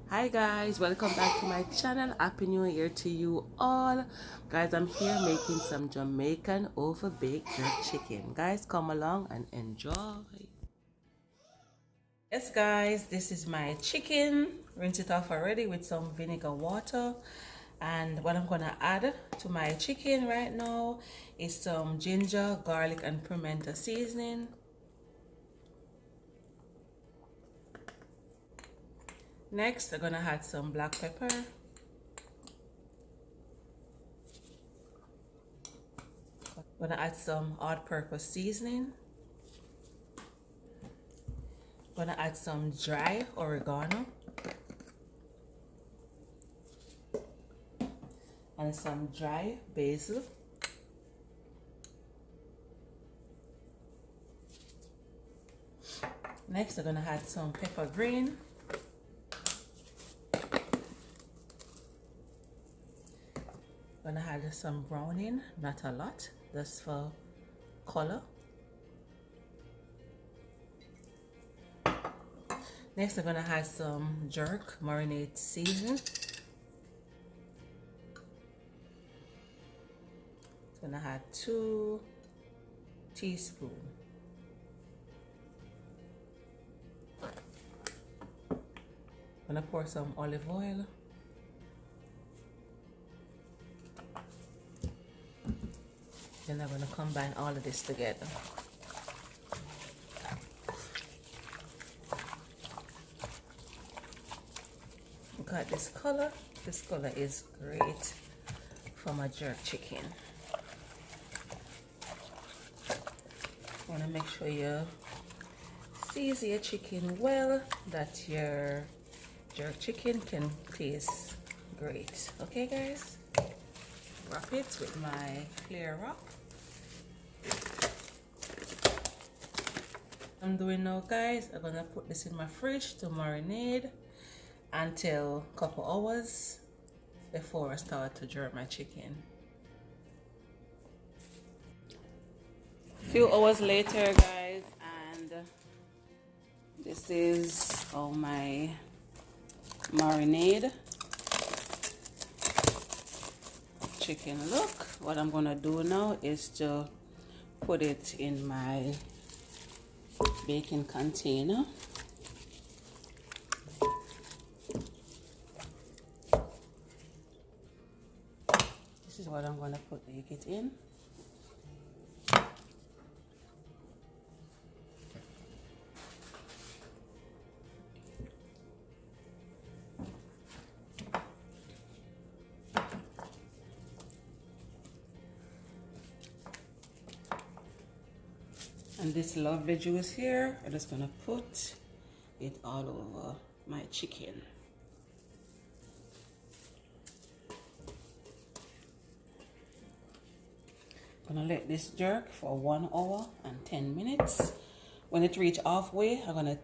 Hi guys, welcome back to my channel. Happy New Year to you all. Guys, I'm here making some Jamaican overbaked jerk chicken. Guys, come along and enjoy. Yes guys, this is my chicken. Rinse it off already with some vinegar water. And what I'm gonna add to my chicken right now is some ginger, garlic and pimento seasoning. Next, I'm gonna add some black pepper. I'm gonna add some all-purpose seasoning. I'm gonna add some dry oregano and some dry basil. Next, I'm gonna add some pepper green. I'm gonna add some browning, not a lot, just for color. Next, I'm gonna add some jerk marinade seasoning. I'm gonna add 2 teaspoons. I'm gonna pour some olive oil. Then I'm going to combine all of this together. Look at this color. This color is great for my jerk chicken. You want to make sure you season your chicken well, that your jerk chicken can taste great. Okay guys? Wrap it with my clear wrap. I'm doing now guys, I'm gonna put this in my fridge to marinate until a couple hours before I start to jerk my chicken. A few hours later guys, and this is all my marinade chicken. Look, what I'm gonna do now is to put it in my baking container. This is what I'm gonna bake it in. And this lovely juice here, I'm just gonna put it all over my chicken. I'm gonna let this jerk for 1 hour and 10 minutes. When it reach halfway, I'm gonna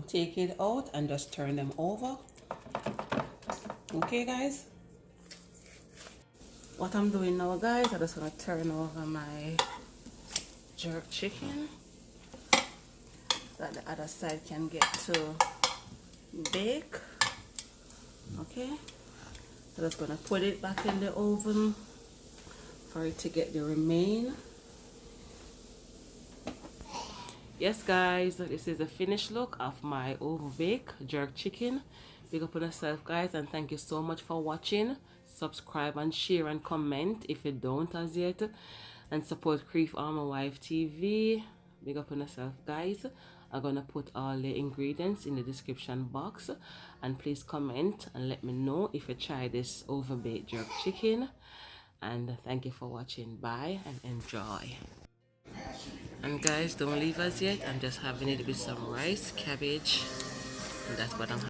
take it out and just turn them over. Okay guys? What I'm doing now guys, I'm just gonna turn over my jerk chicken so that the other side can get to bake. Okay, I'm just gonna put it back in the oven for it to get the remain. Yes guys, this is the finished look of my overbaked jerk chicken. Big up on yourself guys, and thank you so much for watching. Subscribe and share and comment if you don't as yet, and support Creef Armor Wife TV. Big up on yourself guys. I'm gonna put all the ingredients in the description box, and please comment and let me know if you try this overbaked jerk chicken. And thank you for watching. Bye and enjoy. And guys, don't leave us yet. I'm just having it with some rice, cabbage, and that's what I'm having.